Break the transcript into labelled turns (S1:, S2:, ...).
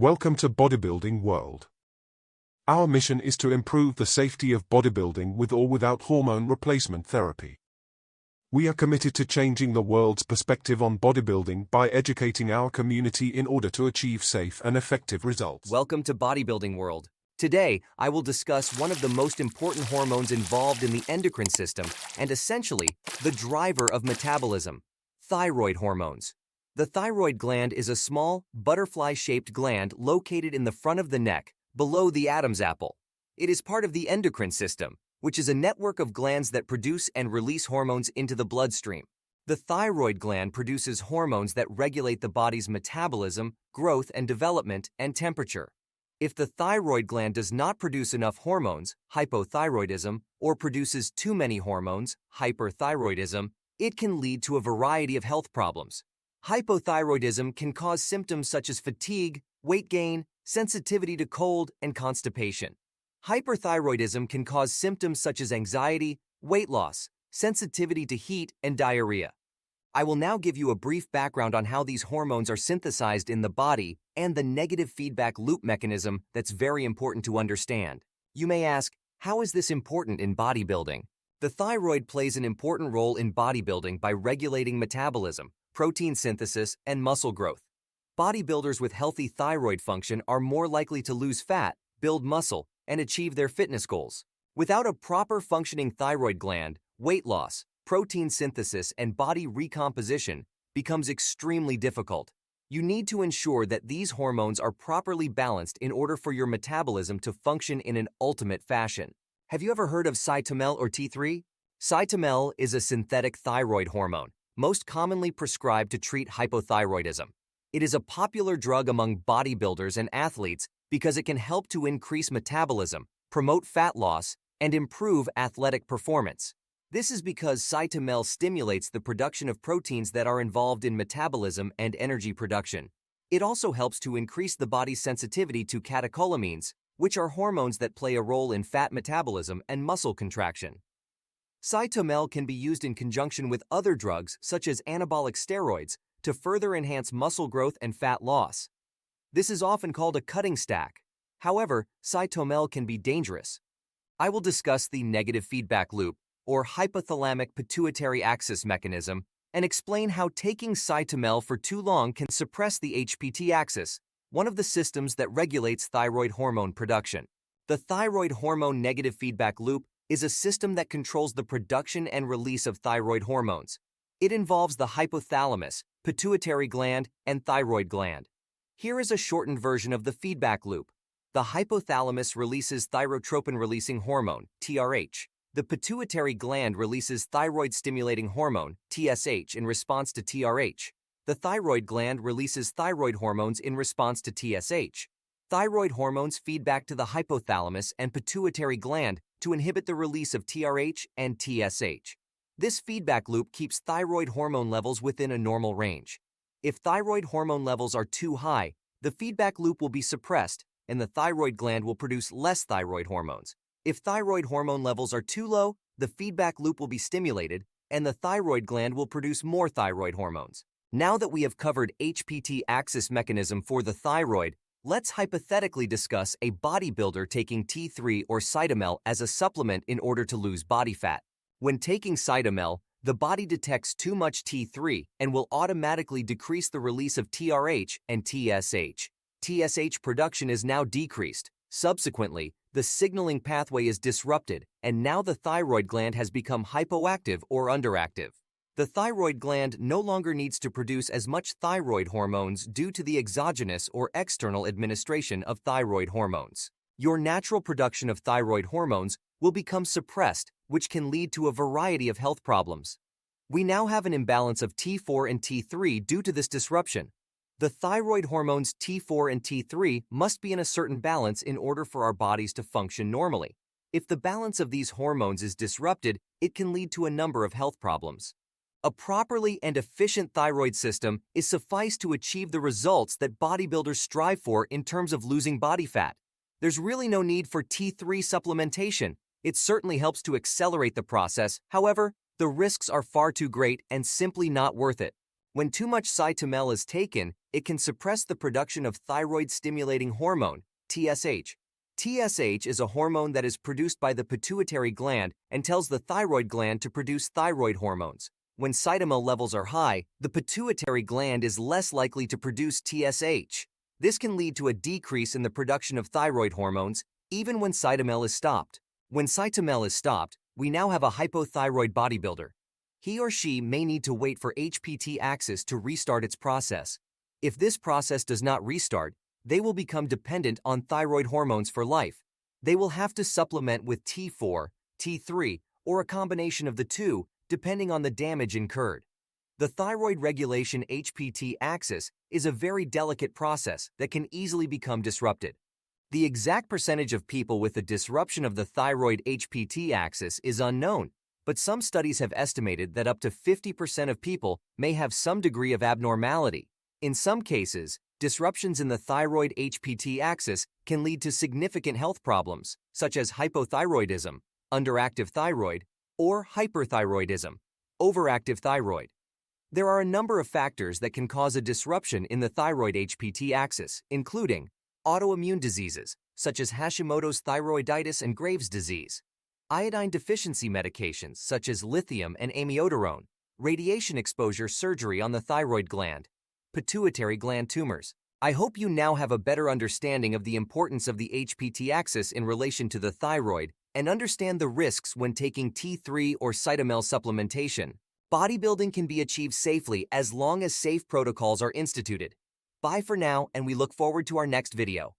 S1: Welcome to Bodybuilding World. Our mission is to improve the safety of bodybuilding with or without hormone replacement therapy. We are committed to changing the world's perspective on bodybuilding by educating our community in order to achieve safe and effective results.
S2: Welcome to Bodybuilding World. Today, I will discuss one of the most important hormones involved in the endocrine system and essentially the driver of metabolism: thyroid hormones. The thyroid gland is a small, butterfly-shaped gland located in the front of the neck, below the Adam's apple. It is part of the endocrine system, which is a network of glands that produce and release hormones into the bloodstream. The thyroid gland produces hormones that regulate the body's metabolism, growth and development, and temperature. If the thyroid gland does not produce enough hormones, hypothyroidism, or produces too many hormones, hyperthyroidism, it can lead to a variety of health problems. Hypothyroidism can cause symptoms such as fatigue, weight gain, sensitivity to cold, and constipation. Hyperthyroidism can cause symptoms such as anxiety, weight loss, sensitivity to heat, and diarrhea. I will now give you a brief background on how these hormones are synthesized in the body and the negative feedback loop mechanism that's very important to understand. You may ask, how is this important in bodybuilding? The thyroid plays an important role in bodybuilding by regulating metabolism, protein synthesis, and muscle growth. Bodybuilders with healthy thyroid function are more likely to lose fat, build muscle, and achieve their fitness goals. Without a proper functioning thyroid gland, weight loss, protein synthesis, and body recomposition becomes extremely difficult. You need to ensure that these hormones are properly balanced in order for your metabolism to function in an ultimate fashion. Have you ever heard of Cytomel or T3? Cytomel is a synthetic thyroid hormone, most commonly prescribed to treat hypothyroidism. It is a popular drug among bodybuilders and athletes because it can help to increase metabolism, promote fat loss, and improve athletic performance. This is because Cytomel stimulates the production of proteins that are involved in metabolism and energy production. It also helps to increase the body's sensitivity to catecholamines, which are hormones that play a role in fat metabolism and muscle contraction. Cytomel can be used in conjunction with other drugs such as anabolic steroids to further enhance muscle growth and fat loss. This is often called a cutting stack. However, Cytomel can be dangerous. I will discuss the negative feedback loop, or hypothalamic pituitary axis mechanism, and explain how taking Cytomel for too long can suppress the HPT axis, one of the systems that regulates thyroid hormone production. The thyroid hormone negative feedback loop is a system that controls the production and release of thyroid hormones. It involves the hypothalamus, pituitary gland, and thyroid gland. Here is a shortened version of the feedback loop. The hypothalamus releases thyrotropin-releasing hormone, TRH. The pituitary gland releases thyroid-stimulating hormone, TSH, in response to TRH. The thyroid gland releases thyroid hormones in response to TSH. Thyroid hormones feed back to the hypothalamus and pituitary gland to inhibit the release of TRH and TSH. This feedback loop keeps thyroid hormone levels within a normal range. If thyroid hormone levels are too high, the feedback loop will be suppressed and the thyroid gland will produce less thyroid hormones. If thyroid hormone levels are too low, the feedback loop will be stimulated and the thyroid gland will produce more thyroid hormones. Now that we have covered HPT axis mechanism for the thyroid, let's hypothetically discuss a bodybuilder taking T3 or Cytomel as a supplement in order to lose body fat. When taking Cytomel, the body detects too much T3 and will automatically decrease the release of TRH and TSH. TSH production is now decreased. Subsequently, the signaling pathway is disrupted, and now the thyroid gland has become hypoactive or underactive. The thyroid gland no longer needs to produce as much thyroid hormones due to the exogenous or external administration of thyroid hormones. Your natural production of thyroid hormones will become suppressed, which can lead to a variety of health problems. We now have an imbalance of T4 and T3 due to this disruption. The thyroid hormones T4 and T3 must be in a certain balance in order for our bodies to function normally. If the balance of these hormones is disrupted, it can lead to a number of health problems. A properly and efficient thyroid system is suffice to achieve the results that bodybuilders strive for in terms of losing body fat. There's really no need for T3 supplementation. It certainly helps to accelerate the process. However, the risks are far too great and simply not worth it. When too much Cytomel is taken, it can suppress the production of thyroid-stimulating hormone, TSH. TSH is a hormone that is produced by the pituitary gland and tells the thyroid gland to produce thyroid hormones. When Cytomel levels are high, the pituitary gland is less likely to produce TSH. This can lead to a decrease in the production of thyroid hormones, even when Cytomel is stopped. When Cytomel is stopped, we now have a hypothyroid bodybuilder. He or she may need to wait for HPT axis to restart its process. If this process does not restart, they will become dependent on thyroid hormones for life. They will have to supplement with T4, T3, or a combination of the two, depending on the damage incurred. The thyroid regulation HPT axis is a very delicate process that can easily become disrupted. The exact percentage of people with a disruption of the thyroid HPT axis is unknown, but some studies have estimated that up to 50% of people may have some degree of abnormality. In some cases, disruptions in the thyroid HPT axis can lead to significant health problems, such as hypothyroidism, underactive thyroid, or hyperthyroidism, overactive thyroid. There are a number of factors that can cause a disruption in the thyroid HPT axis, including autoimmune diseases, such as Hashimoto's thyroiditis and Graves' disease, iodine deficiency medications, such as lithium and amiodarone, radiation exposure surgery on the thyroid gland, pituitary gland tumors. I hope you now have a better understanding of the importance of the HPT axis in relation to the thyroid and understand the risks when taking T3 or Cytomel supplementation. Bodybuilding can be achieved safely as long as safe protocols are instituted. Bye for now, and we look forward to our next video.